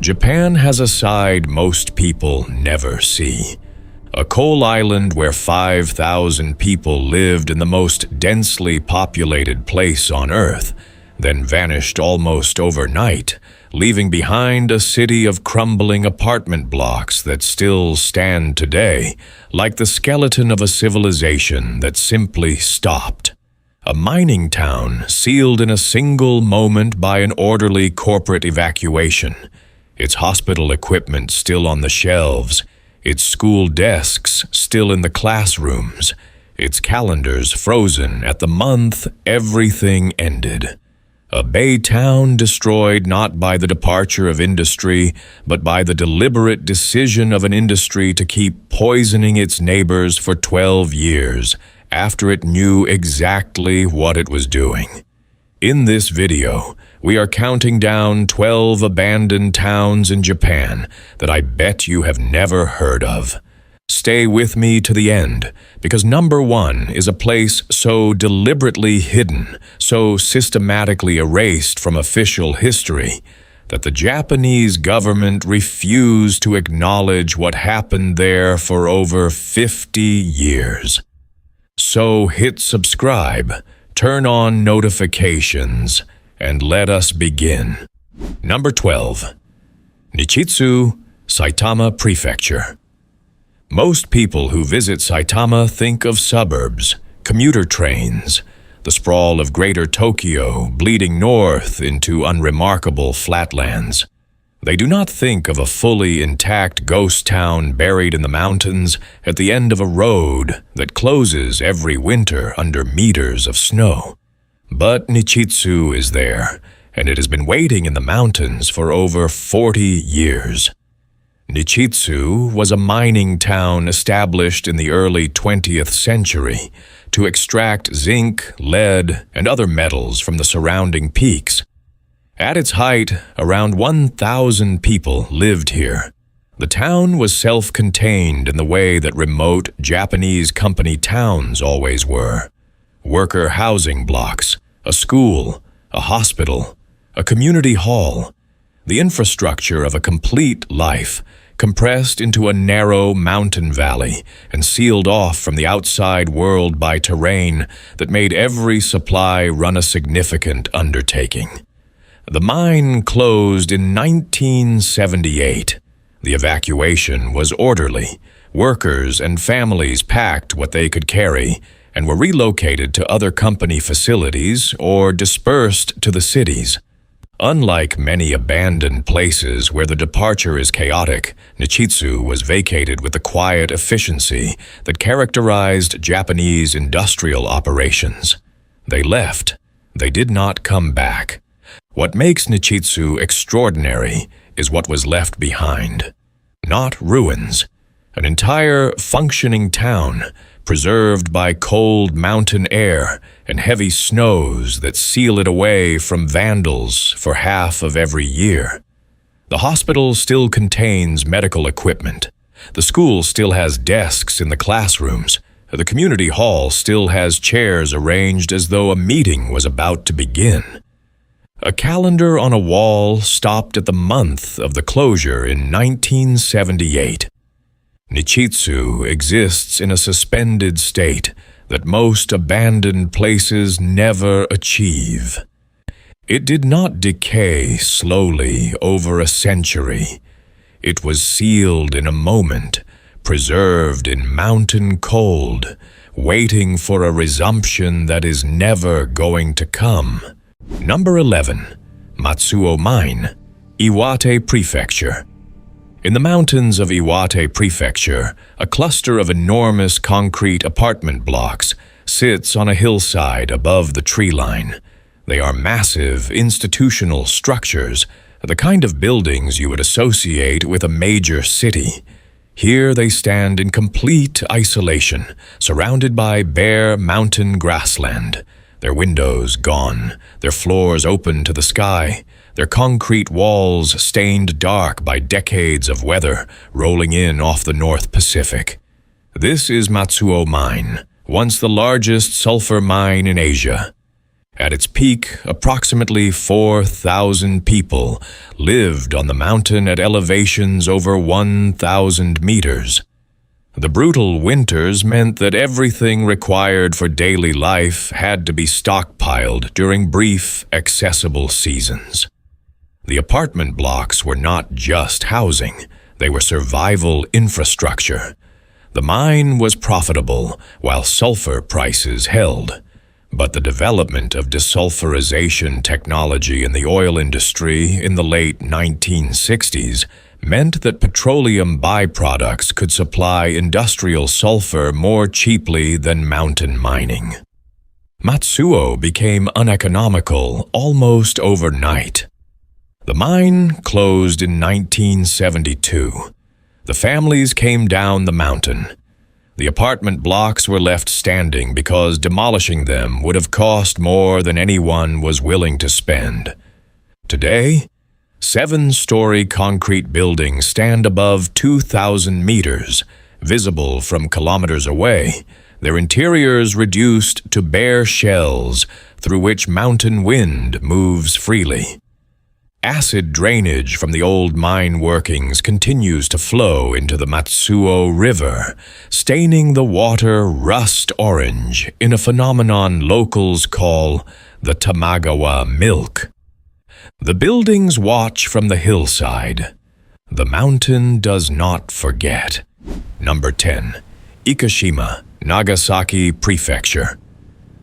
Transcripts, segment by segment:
Japan has a side most people never see. A coal island where 5,000 people lived in the most densely populated place on Earth, then vanished almost overnight, leaving behind a city of crumbling apartment blocks that still stand today, like the skeleton of a civilization that simply stopped. A mining town sealed in a single moment by an orderly corporate evacuation, its hospital equipment still on the shelves, its school desks still in the classrooms, its calendars frozen at the month everything ended. A bay town destroyed not by the departure of industry, but by the deliberate decision of an industry to keep poisoning its neighbors for 12 years after it knew exactly what it was doing. In this video, we are counting down 12 abandoned towns in Japan that I bet you have never heard of. Stay with me to the end, because number 1 is a place so deliberately hidden, so systematically erased from official history, that the Japanese government refused to acknowledge what happened there for over 50 years. So hit subscribe, turn on notifications, and let us begin. Number 12. Nichitsu, Saitama Prefecture. Most people who visit Saitama think of suburbs, commuter trains, the sprawl of Greater Tokyo bleeding north into unremarkable flatlands. They do not think of a fully intact ghost town buried in the mountains at the end of a road that closes every winter under meters of snow. But Nichitsu is there, and it has been waiting in the mountains for over 40 years. Nichitsu was a mining town established in the early 20th century to extract zinc, lead, and other metals from the surrounding peaks. At its height, around 1,000 people lived here. The town was self-contained in the way that remote Japanese company towns always were. Worker housing blocks, a school, a hospital, a community hall, the infrastructure of a complete life, compressed into a narrow mountain valley and sealed off from the outside world by terrain that made every supply run a significant undertaking. The mine closed in 1978. The evacuation was orderly. Workers and families packed what they could carry and were relocated to other company facilities or dispersed to the cities. Unlike many abandoned places where the departure is chaotic, Nichitsu was vacated with the quiet efficiency that characterized Japanese industrial operations. They left. They did not come back. What makes Nichitsu extraordinary is what was left behind. Not ruins. An entire functioning town, preserved by cold mountain air and heavy snows that seal it away from vandals for half of every year. The hospital still contains medical equipment. The school still has desks in the classrooms. The community hall still has chairs arranged as though a meeting was about to begin. A calendar on a wall stopped at the month of the closure in 1978. Nichitsu exists in a suspended state that most abandoned places never achieve. It did not decay slowly over a century. It was sealed in a moment, preserved in mountain cold, waiting for a resumption that is never going to come. Number 11. Matsuo Mine, Iwate Prefecture. In the mountains of Iwate Prefecture, a cluster of enormous concrete apartment blocks sits on a hillside above the tree line. They are massive, institutional structures, the kind of buildings you would associate with a major city. Here they stand in complete isolation, surrounded by bare mountain grassland. Their windows gone, their floors open to the sky, their concrete walls stained dark by decades of weather rolling in off the North Pacific. This is Matsuo Mine, once the largest sulfur mine in Asia. At its peak, approximately 4,000 people lived on the mountain at elevations over 1,000 meters. The brutal winters meant that everything required for daily life had to be stockpiled during brief, accessible seasons. The apartment blocks were not just housing, they were survival infrastructure. The mine was profitable, while sulfur prices held. But the development of desulfurization technology in the oil industry in the late 1960s meant that petroleum byproducts could supply industrial sulfur more cheaply than mountain mining. Matsuo became uneconomical almost overnight. The mine closed in 1972. The families came down the mountain. The apartment blocks were left standing because demolishing them would have cost more than anyone was willing to spend. Today, 7-story concrete buildings stand above 2,000 meters, visible from kilometers away, their interiors reduced to bare shells through which mountain wind moves freely. Acid drainage from the old mine workings continues to flow into the Matsuo River, staining the water rust orange in a phenomenon locals call the Tamagawa milk. The buildings watch from the hillside. The mountain does not forget. Number 10. Ikushima, Nagasaki Prefecture.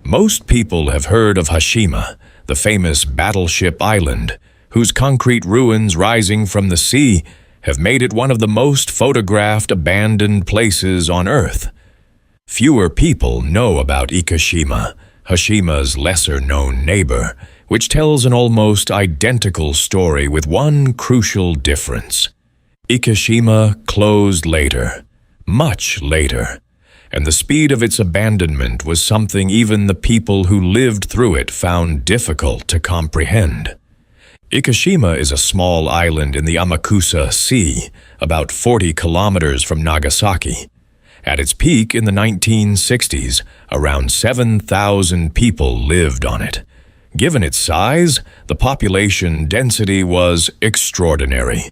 Most people have heard of Hashima, the famous battleship island, whose concrete ruins rising from the sea have made it one of the most photographed abandoned places on Earth. Fewer people know about Ikushima, Hashima's lesser-known neighbor, which tells an almost identical story with one crucial difference. Ikushima closed later, much later, and the speed of its abandonment was something even the people who lived through it found difficult to comprehend. Ikushima is a small island in the Amakusa Sea, about 40 kilometers from Nagasaki. At its peak in the 1960s, around 7,000 people lived on it. Given its size, the population density was extraordinary.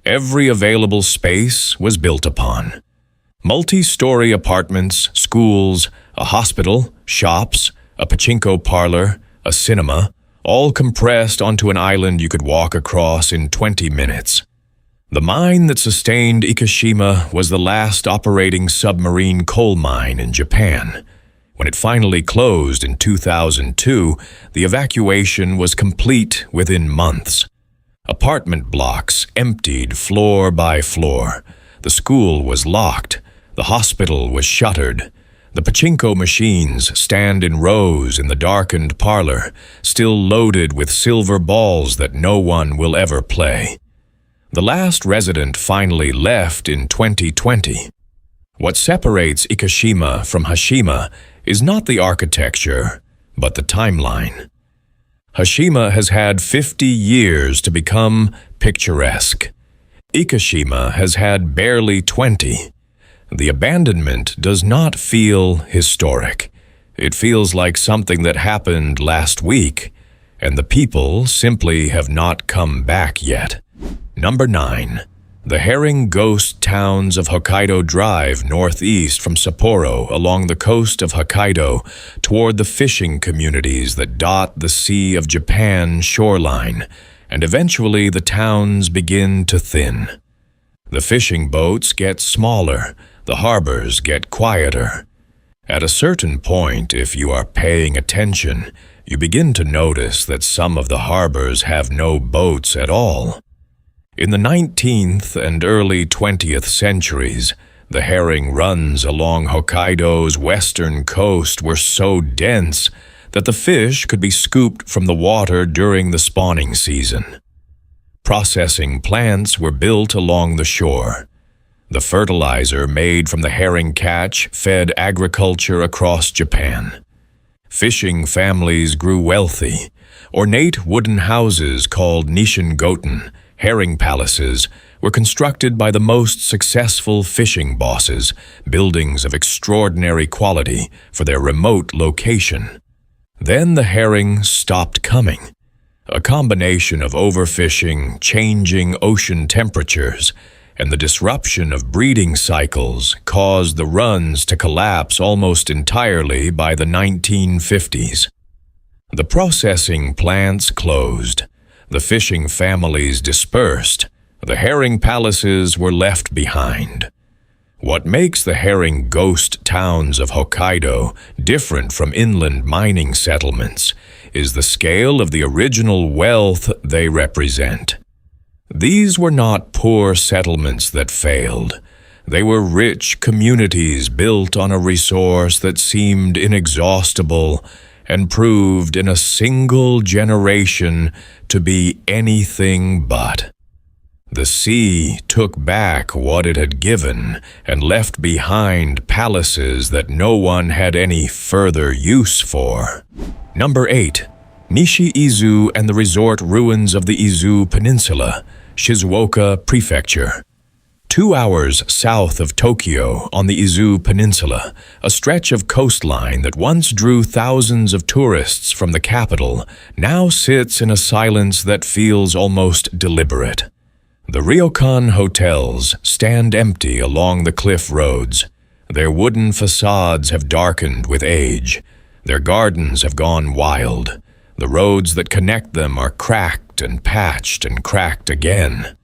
Every available space was built upon. Multi-story apartments, schools, a hospital, shops, a pachinko parlor, a cinema, all compressed onto an island you could walk across in 20 minutes. The mine that sustained Ikushima was the last operating submarine coal mine in Japan. When it finally closed in 2002, the evacuation was complete within months. Apartment blocks emptied floor by floor. The school was locked. The hospital was shuttered. The pachinko machines stand in rows in the darkened parlor, still loaded with silver balls that no one will ever play. The last resident finally left in 2020. What separates Ikushima from Hashima is not the architecture, but the timeline. Hashima has had 50 years to become picturesque. Ikushima has had barely 20. The abandonment does not feel historic. It feels like something that happened last week, and the people simply have not come back yet. Number 9. The herring ghost towns of Hokkaido drive northeast from Sapporo along the coast of Hokkaido toward the fishing communities that dot the Sea of Japan shoreline, and eventually the towns begin to thin. The fishing boats get smaller, the harbors get quieter. At a certain point, if you are paying attention, you begin to notice that some of the harbors have no boats at all. In the 19th and early 20th centuries, the herring runs along Hokkaido's western coast were so dense that the fish could be scooped from the water during the spawning season. Processing plants were built along the shore. The fertilizer made from the herring catch fed agriculture across Japan. Fishing families grew wealthy. Ornate wooden houses called nishin-goten, herring palaces, were constructed by the most successful fishing bosses, buildings of extraordinary quality for their remote location. Then the herring stopped coming. A combination of overfishing, changing ocean temperatures, and the disruption of breeding cycles caused the runs to collapse almost entirely by the 1950s. The processing plants closed, the fishing families dispersed, the herring palaces were left behind. What makes the herring ghost towns of Hokkaido different from inland mining settlements is the scale of the original wealth they represent. These were not poor settlements that failed. They were rich communities built on a resource that seemed inexhaustible and proved in a single generation to be anything but. The sea took back what it had given and left behind palaces that no one had any further use for. Number 8. Nichitsu and the resort ruins of the Izu Peninsula, Shizuoka Prefecture. 2 hours south of Tokyo on the Izu Peninsula, a stretch of coastline that once drew thousands of tourists from the capital now sits in a silence that feels almost deliberate. The ryokan hotels stand empty along the cliff roads. Their wooden facades have darkened with age. Their gardens have gone wild. The roads that connect them are cracked and patched and cracked again.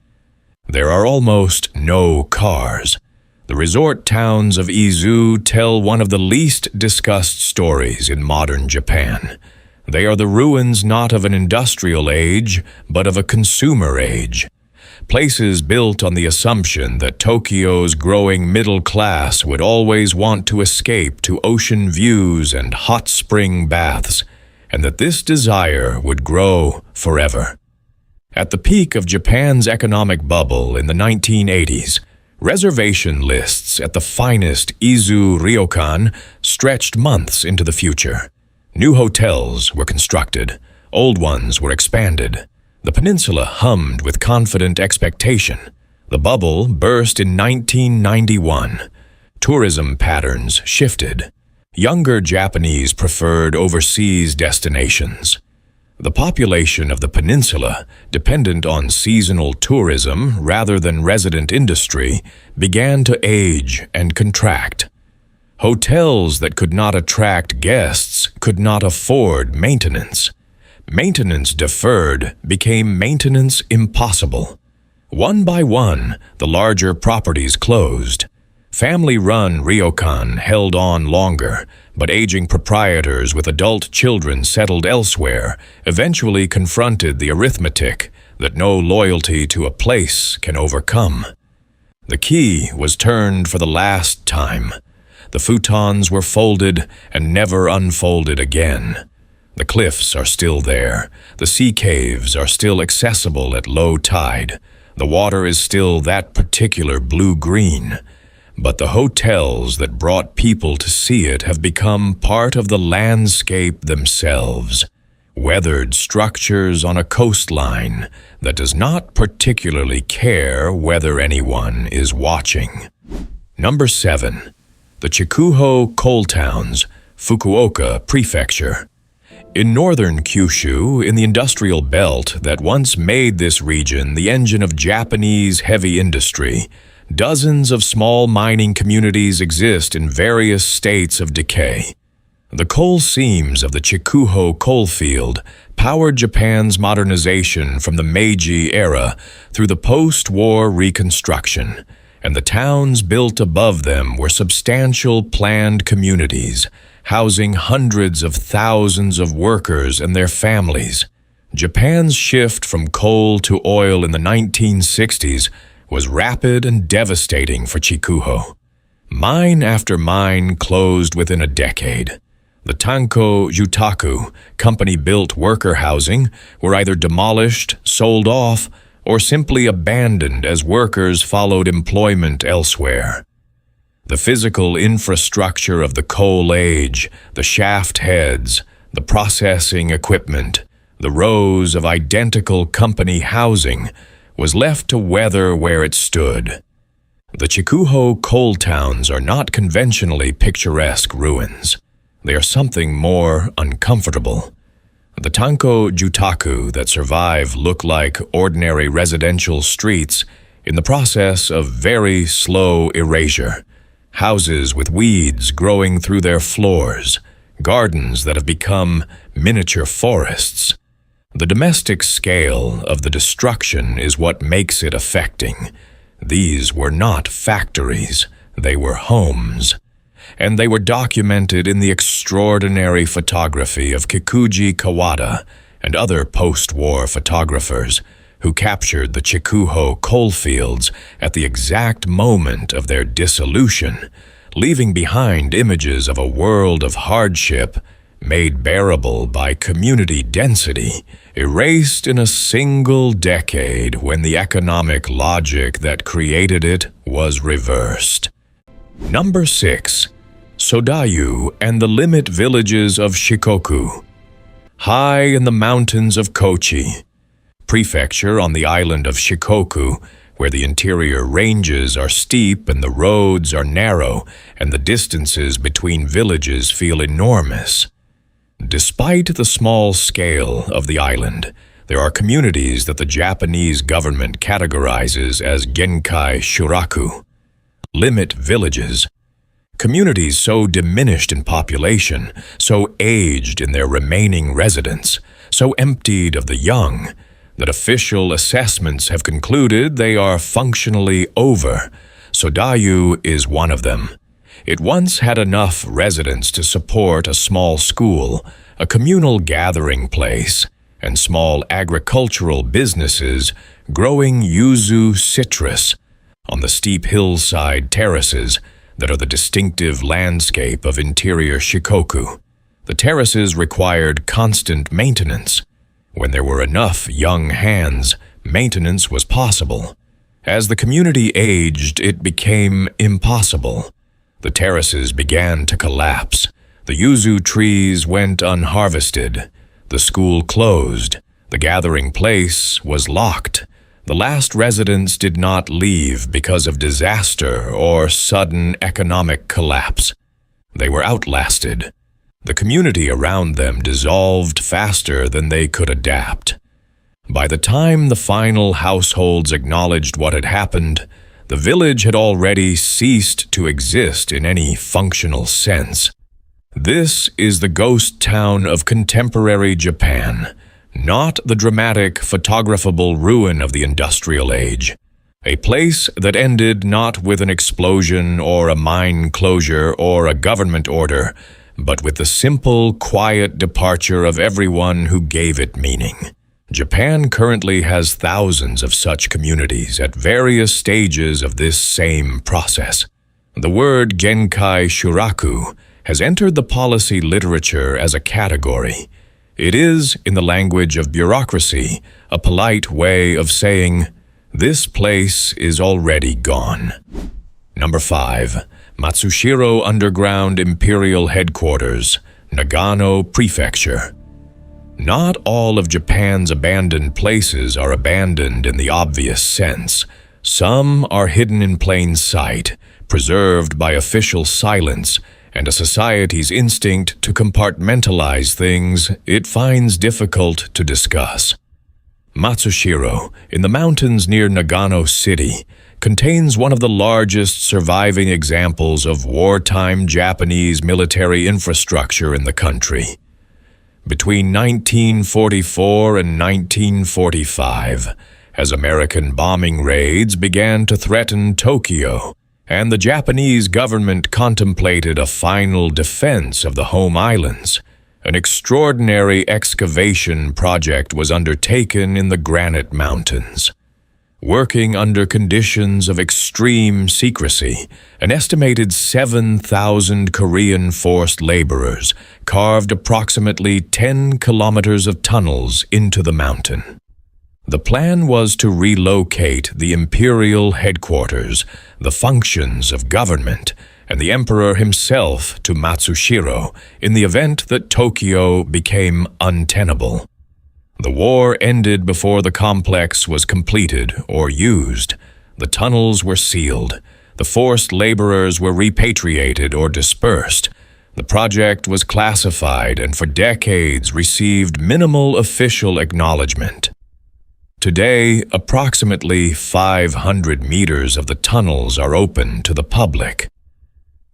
There are almost no cars. The resort towns of Izu tell one of the least discussed stories in modern Japan. They are the ruins not of an industrial age, but of a consumer age. Places built on the assumption that Tokyo's growing middle class would always want to escape to ocean views and hot spring baths, and that this desire would grow forever. At the peak of Japan's economic bubble in the 1980s, reservation lists at the finest Izu ryokan stretched months into the future. New hotels were constructed, old ones were expanded. The peninsula hummed with confident expectation. The bubble burst in 1991. Tourism patterns shifted. Younger Japanese preferred overseas destinations. The population of the peninsula, dependent on seasonal tourism rather than resident industry, began to age and contract. Hotels that could not attract guests could not afford maintenance. Maintenance deferred became maintenance impossible. One by one, the larger properties closed. Family-run ryokan held on longer, but aging proprietors with adult children settled elsewhere eventually confronted the arithmetic that no loyalty to a place can overcome. The key was turned for the last time. The futons were folded and never unfolded again. The cliffs are still there. The sea caves are still accessible at low tide. The water is still that particular blue-green. But the hotels that brought people to see it have become part of the landscape themselves. Weathered structures on a coastline that does not particularly care whether anyone is watching. Number 7. The Chikuho Coal Towns, Fukuoka Prefecture. In northern Kyushu, in the industrial belt that once made this region the engine of Japanese heavy industry, dozens of small mining communities exist in various states of decay. The coal seams of the Chikuho coalfield powered Japan's modernization from the Meiji era through the post-war reconstruction, and the towns built above them were substantial planned communities, housing hundreds of thousands of workers and their families. Japan's shift from coal to oil in the 1960s was rapid and devastating for Chikuho. Mine after mine closed within a decade. The Tanko Yutaku, company-built worker housing, were either demolished, sold off, or simply abandoned as workers followed employment elsewhere. The physical infrastructure of the coal age, the shaft heads, the processing equipment, the rows of identical company housing, was left to weather where it stood. The Chikuho coal towns are not conventionally picturesque ruins. They are something more uncomfortable. The tanko jutaku that survive look like ordinary residential streets in the process of very slow erasure. Houses with weeds growing through their floors, gardens that have become miniature forests. The domestic scale of the destruction is what makes it affecting. These were not factories, they were homes. And they were documented in the extraordinary photography of Kikuji Kawada and other post-war photographers who captured the Chikuho coalfields at the exact moment of their dissolution, leaving behind images of a world of hardship made bearable by community density, erased in a single decade when the economic logic that created it was reversed. Number 6. Sodayu and the limit villages of Shikoku. High in the mountains of Kochi, prefecture on the island of Shikoku, where the interior ranges are steep and the roads are narrow and the distances between villages feel enormous. Despite the small scale of the island, there are communities that the Japanese government categorizes as Genkai Shuraku, limit villages. Communities so diminished in population, so aged in their remaining residents, so emptied of the young, that official assessments have concluded they are functionally over. Sodayu is one of them. It once had enough residents to support a small school, a communal gathering place, and small agricultural businesses growing yuzu citrus on the steep hillside terraces that are the distinctive landscape of interior Shikoku. The terraces required constant maintenance. When there were enough young hands, maintenance was possible. As the community aged, it became impossible. The terraces began to collapse. The yuzu trees went unharvested. The school closed. The gathering place was locked. The last residents did not leave because of disaster or sudden economic collapse. They were outlasted. The community around them dissolved faster than they could adapt. By the time the final households acknowledged what had happened, the village had already ceased to exist in any functional sense. This is the ghost town of contemporary Japan, not the dramatic, photographable ruin of the industrial age. A place that ended not with an explosion or a mine closure or a government order, but with the simple, quiet departure of everyone who gave it meaning. Japan currently has thousands of such communities at various stages of this same process. The word Genkai Shuraku has entered the policy literature as a category. It is, in the language of bureaucracy, a polite way of saying, this place is already gone. Number 5. Matsushiro Underground Imperial Headquarters, Nagano Prefecture. Not all of Japan's abandoned places are abandoned in the obvious sense. Some are hidden in plain sight, preserved by official silence, and a society's instinct to compartmentalize things it finds difficult to discuss. Matsushiro, in the mountains near Nagano City, contains one of the largest surviving examples of wartime Japanese military infrastructure in the country. Between 1944 and 1945, as American bombing raids began to threaten Tokyo, and the Japanese government contemplated a final defense of the home islands, an extraordinary excavation project was undertaken in the Granite Mountains. Working under conditions of extreme secrecy, an estimated 7,000 Korean forced laborers carved approximately 10 kilometers of tunnels into the mountain. The plan was to relocate the imperial headquarters, the functions of government, and the emperor himself to Matsushiro in the event that Tokyo became untenable. The war ended before the complex was completed or used. The tunnels were sealed. The forced laborers were repatriated or dispersed. The project was classified and for decades received minimal official acknowledgement. Today, approximately 500 meters of the tunnels are open to the public.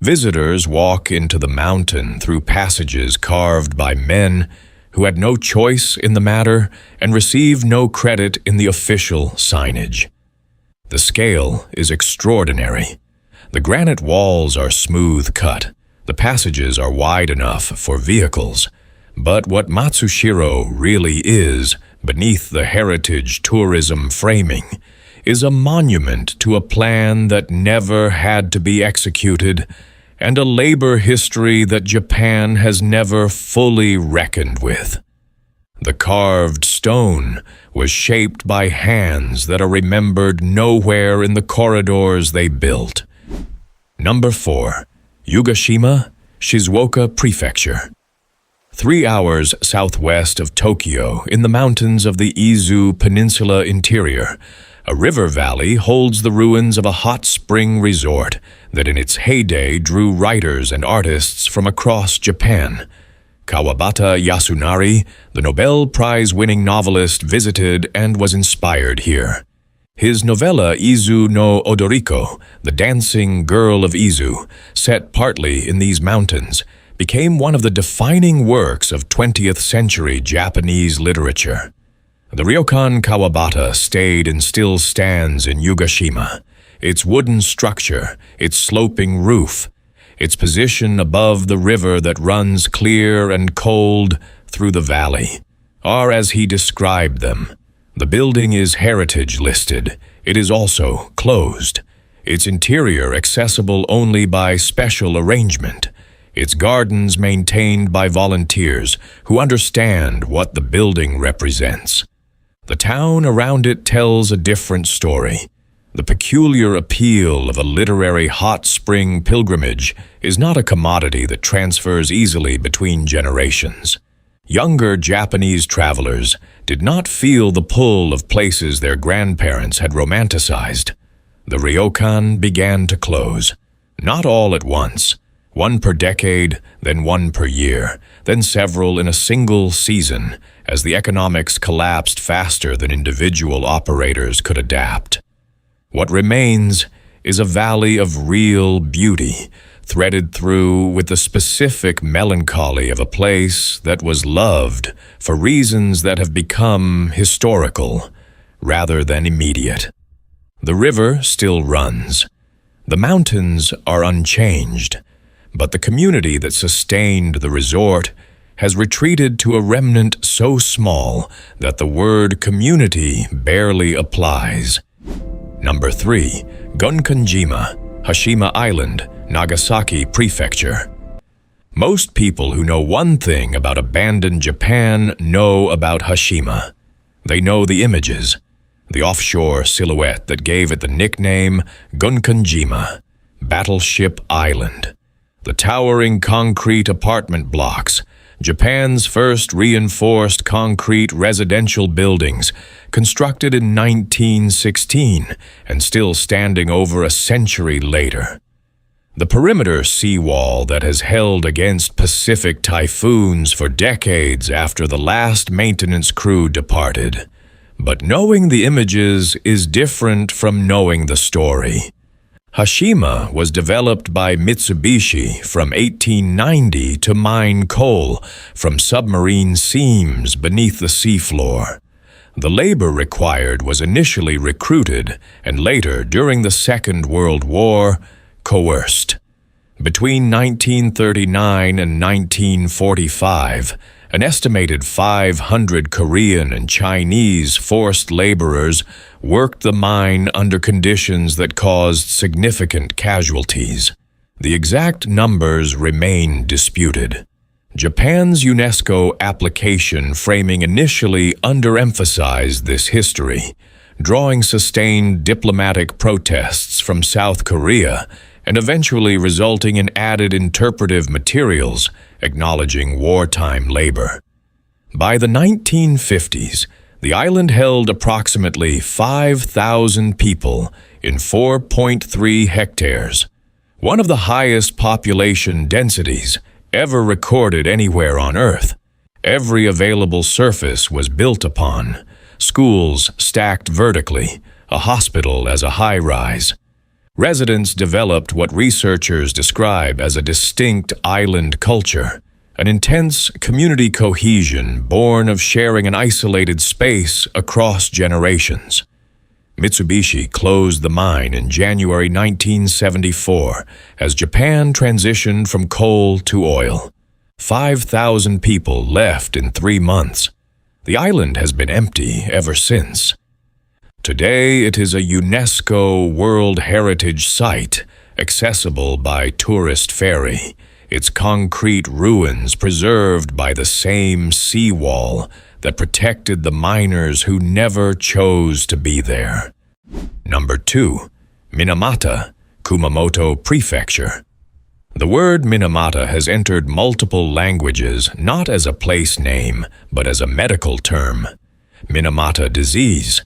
Visitors walk into the mountain through passages carved by men who had no choice in the matter and receive no credit in the official signage. The scale is extraordinary. The granite walls are smooth cut. The passages are wide enough for vehicles. But what Matsushiro really is, beneath the heritage tourism framing, is a monument to a plan that never had to be executed and a labor history that Japan has never fully reckoned with. The carved stone was shaped by hands that are remembered nowhere in the corridors they built. Number 4. Yugashima, Shizuoka Prefecture. 3 hours southwest of Tokyo, in the mountains of the Izu Peninsula interior, a river valley holds the ruins of a hot spring resort that in its heyday drew writers and artists from across Japan. Kawabata Yasunari, the Nobel Prize-winning novelist, visited and was inspired here. His novella Izu no Odoriko, The Dancing Girl of Izu, set partly in these mountains, became one of the defining works of 20th century Japanese literature. The ryokan Kawabata stayed and still stands in Yugashima. Its wooden structure, its sloping roof, its position above the river that runs clear and cold through the valley, are as he described them. The building is heritage listed. It is also closed. Its interior accessible only by special arrangement. Its gardens maintained by volunteers who understand what the building represents. The town around it tells a different story. The peculiar appeal of a literary hot spring pilgrimage is not a commodity that transfers easily between generations. Younger Japanese travelers did not feel the pull of places their grandparents had romanticized. The ryokan began to close, not all at once, one per decade, then one per year, then several in a single season, as the economics collapsed faster than individual operators could adapt. What remains is a valley of real beauty, threaded through with the specific melancholy of a place that was loved for reasons that have become historical rather than immediate. The river still runs. The mountains are unchanged, but the community that sustained the resort has retreated to a remnant so small that the word community barely applies. Number 3. Gunkanjima, Hashima Island, Nagasaki Prefecture. Most people who know one thing about abandoned Japan know about Hashima. They know the images, the offshore silhouette that gave it the nickname Gunkanjima, Battleship Island. The towering concrete apartment blocks, Japan's first reinforced concrete residential buildings, constructed in 1916 and still standing over a century later. The perimeter seawall that has held against Pacific typhoons for decades after the last maintenance crew departed. But knowing the images is different from knowing the story. Hashima was developed by Mitsubishi from 1890 to mine coal from submarine seams beneath the seafloor. The labor required was initially recruited and later, during the Second World War, coerced. Between 1939 and 1945, an estimated 500 Korean and Chinese forced laborers worked the mine under conditions that caused significant casualties. The exact numbers remain disputed. Japan's UNESCO application framing initially underemphasized this history, drawing sustained diplomatic protests from South Korea and eventually resulting in added interpretive materials acknowledging wartime labor. By the 1950s, the island held approximately 5,000 people in 4.3 hectares, one of the highest population densities ever recorded anywhere on Earth. Every available surface was built upon, schools stacked vertically, a hospital as a high-rise. Residents developed what researchers describe as a distinct island culture, an intense community cohesion born of sharing an isolated space across generations. Mitsubishi closed the mine in January 1974 as Japan transitioned from coal to oil. 5,000 people left in 3 months. The island has been empty ever since. Today, it is a UNESCO World Heritage Site, accessible by tourist ferry, its concrete ruins preserved by the same seawall that protected the miners who never chose to be there. Number 2. Minamata, Kumamoto Prefecture. The word Minamata has entered multiple languages not as a place name, but as a medical term. Minamata disease,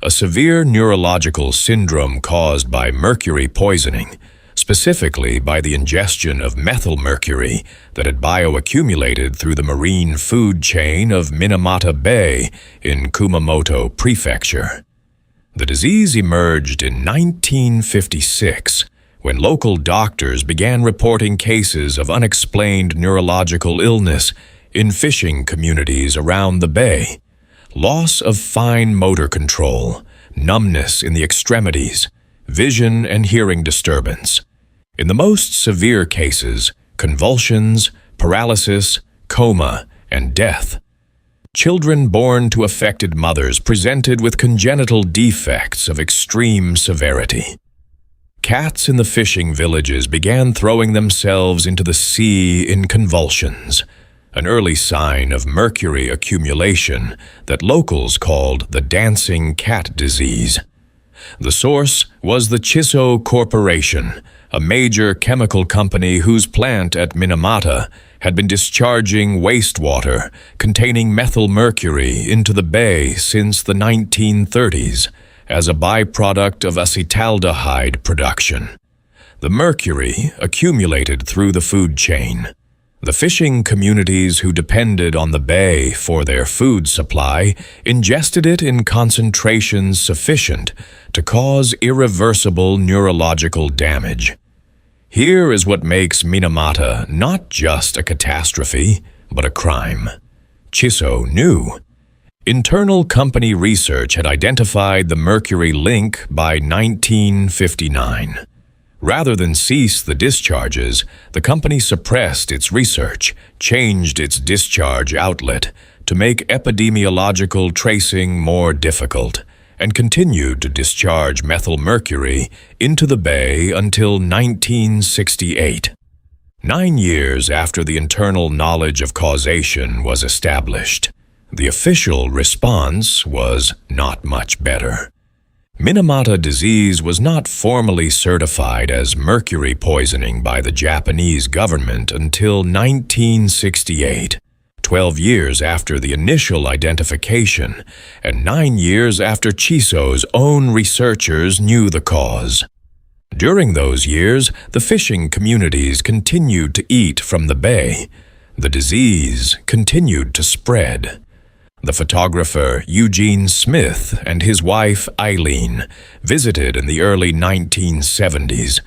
a severe neurological syndrome caused by mercury poisoning, specifically by the ingestion of methylmercury that had bioaccumulated through the marine food chain of Minamata Bay in Kumamoto Prefecture. The disease emerged in 1956 when local doctors began reporting cases of unexplained neurological illness in fishing communities around the bay. Loss of fine motor control, numbness in the extremities, vision and hearing disturbance. In the most severe cases, convulsions, paralysis, coma, and death. Children born to affected mothers presented with congenital defects of extreme severity. Cats in the fishing villages began throwing themselves into the sea in convulsions, an early sign of mercury accumulation that locals called the dancing cat disease. The source was the Chikuho Corporation, a major chemical company whose plant at Minamata had been discharging wastewater containing methylmercury into the bay since the 1930s as a byproduct of acetaldehyde production. The mercury accumulated through the food chain. The fishing communities who depended on the bay for their food supply ingested it in concentrations sufficient to cause irreversible neurological damage. Here is what makes Minamata not just a catastrophe, but a crime. Chikuho knew. Internal company research had identified the mercury link by 1959. Rather than cease the discharges, the company suppressed its research, changed its discharge outlet to make epidemiological tracing more difficult, and continued to discharge methylmercury into the bay until 1968. 9 years after the internal knowledge of causation was established, the official response was not much better. Minamata disease was not formally certified as mercury poisoning by the Japanese government until 1968, 12 years after the initial identification, and 9 years after Chikuho's own researchers knew the cause. During those years, the fishing communities continued to eat from the bay. The disease continued to spread. The photographer Eugene Smith and his wife Eileen visited in the early 1970s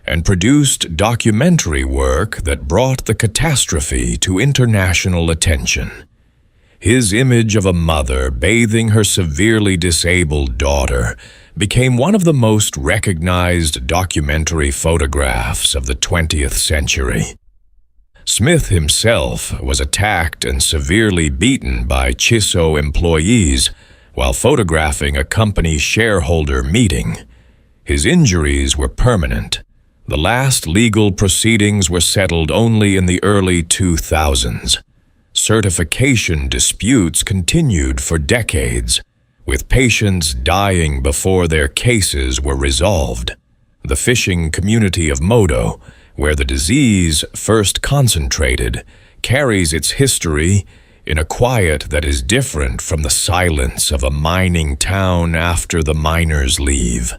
and produced documentary work that brought the catastrophe to international attention. His image of a mother bathing her severely disabled daughter became one of the most recognized documentary photographs of the 20th century. Smith himself was attacked and severely beaten by Chikuho employees while photographing a company shareholder meeting. His injuries were permanent. The last legal proceedings were settled only in the early 2000s. Certification disputes continued for decades, with patients dying before their cases were resolved. The fishing community of Modo, where the disease first concentrated, carries its history in a quiet that is different from the silence of a mining town after the miners leave.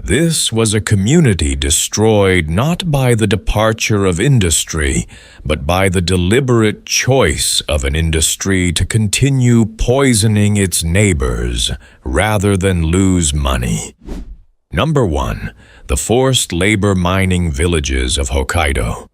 This was a community destroyed not by the departure of industry, but by the deliberate choice of an industry to continue poisoning its neighbors rather than lose money. Number 1. The forced labor mining villages of Hokkaido.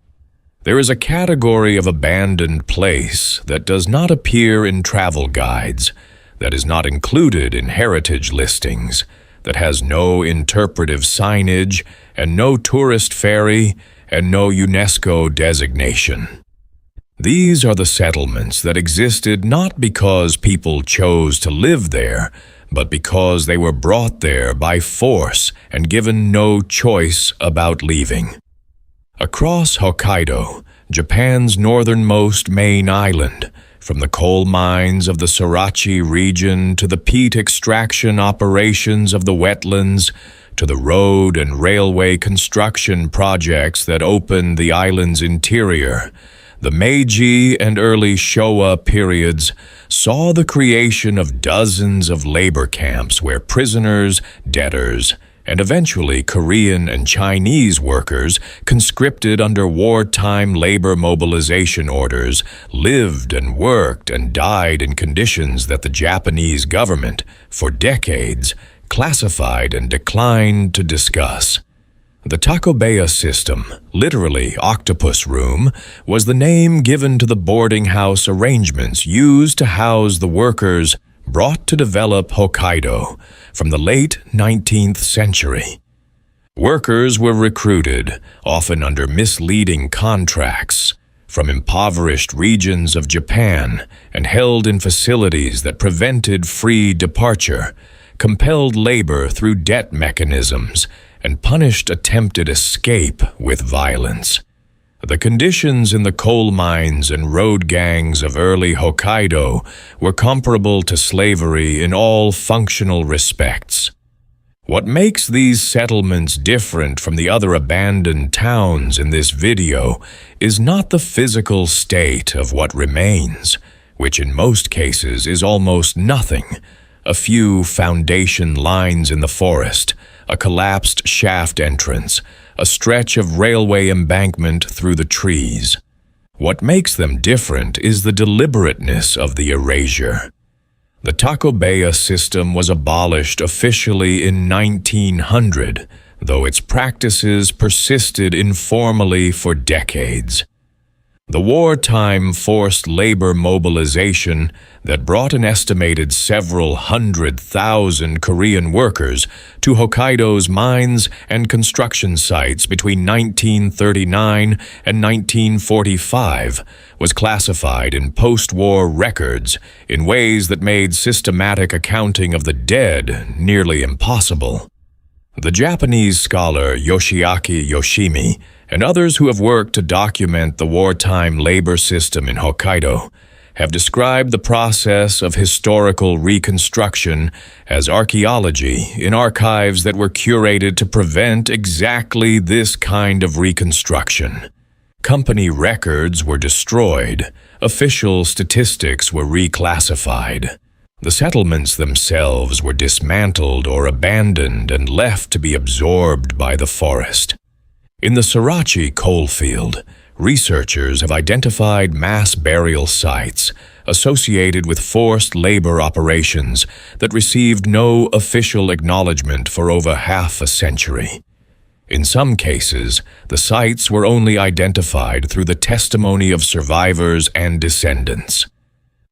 There is a category of abandoned place that does not appear in travel guides, that is not included in heritage listings, that has no interpretive signage and no tourist ferry and no UNESCO designation. These are the settlements that existed not because people chose to live there, but because they were brought there by force and given no choice about leaving. Across Hokkaido, Japan's northernmost main island, from the coal mines of the Sorachi region to the peat extraction operations of the wetlands, to the road and railway construction projects that opened the island's interior, the Meiji and early Showa periods saw the creation of dozens of labor camps where prisoners, debtors, and eventually Korean and Chinese workers conscripted under wartime labor mobilization orders lived and worked and died in conditions that the Japanese government, for decades, classified and declined to discuss. The Takobeya system, literally octopus room, was the name given to the boarding house arrangements used to house the workers brought to develop Hokkaido from the late 19th century. Workers were recruited, often under misleading contracts, from impoverished regions of Japan and held in facilities that prevented free departure, compelled labor through debt mechanisms, and punished attempted escape with violence. The conditions in the coal mines and road gangs of early Hokkaido were comparable to slavery in all functional respects. What makes these settlements different from the other abandoned towns in this video is not the physical state of what remains, which in most cases is almost nothing: a few foundation lines in the forest, a collapsed shaft entrance, a stretch of railway embankment through the trees. What makes them different is the deliberateness of the erasure. The Takobeya system was abolished officially in 1900, though its practices persisted informally for decades. The wartime forced labor mobilization that brought an estimated several 100,000 Korean workers to Hokkaido's mines and construction sites between 1939 and 1945 was classified in post-war records in ways that made systematic accounting of the dead nearly impossible. The Japanese scholar Yoshiaki Yoshimi and others who have worked to document the wartime labor system in Hokkaido have described the process of historical reconstruction as archaeology in archives that were curated to prevent exactly this kind of reconstruction. Company records were destroyed, official statistics were reclassified. The settlements themselves were dismantled or abandoned and left to be absorbed by the forest. In the Sorachi coalfield, researchers have identified mass burial sites associated with forced labor operations that received no official acknowledgement for over half a century. In some cases, the sites were only identified through the testimony of survivors and descendants.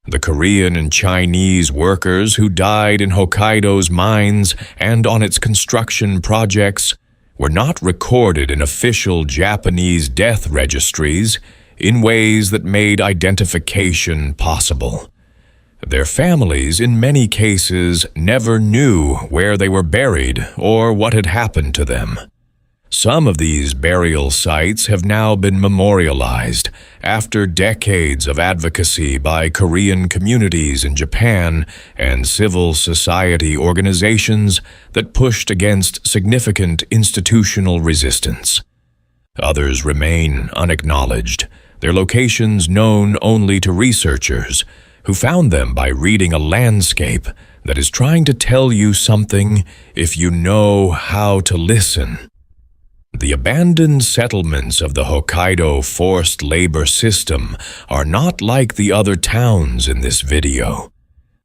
The Korean and Chinese workers who died in Hokkaido's mines and on its construction projects were not recorded in official Japanese death registries in ways that made identification possible. Their families, in many cases, never knew where they were buried or what had happened to them. Some of these burial sites have now been memorialized after decades of advocacy by Korean communities in Japan and civil society organizations that pushed against significant institutional resistance. Others remain unacknowledged, their locations known only to researchers, who found them by reading a landscape that is trying to tell you something if you know how to listen. The abandoned settlements of the Hokkaido forced labor system are not like the other towns in this video.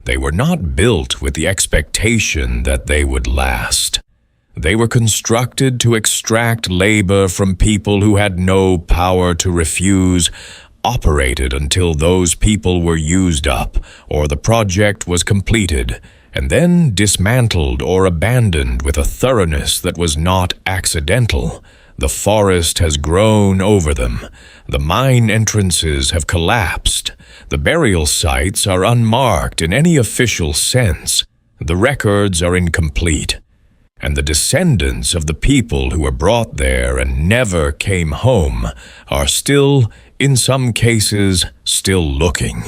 They were not built with the expectation that they would last. They were constructed to extract labor from people who had no power to refuse, operated until those people were used up or the project was completed, and then dismantled or abandoned with a thoroughness that was not accidental. The forest has grown over them. The mine entrances have collapsed. The burial sites are unmarked in any official sense. The records are incomplete. And the descendants of the people who were brought there and never came home are still, in some cases, still looking.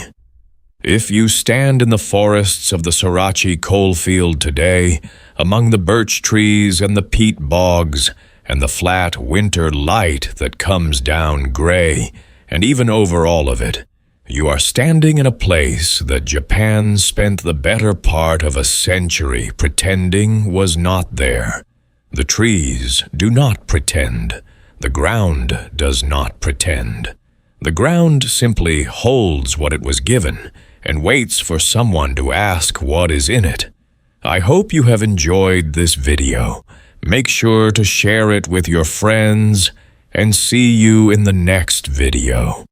If you stand in the forests of the Sorachi coalfield today, among the birch trees and the peat bogs, and the flat winter light that comes down gray, and even over all of it, you are standing in a place that Japan spent the better part of a century pretending was not there. The trees do not pretend. The ground does not pretend. The ground simply holds what it was given and waits for someone to ask what is in it. I hope you have enjoyed this video. Make sure to share it with your friends and see you in the next video.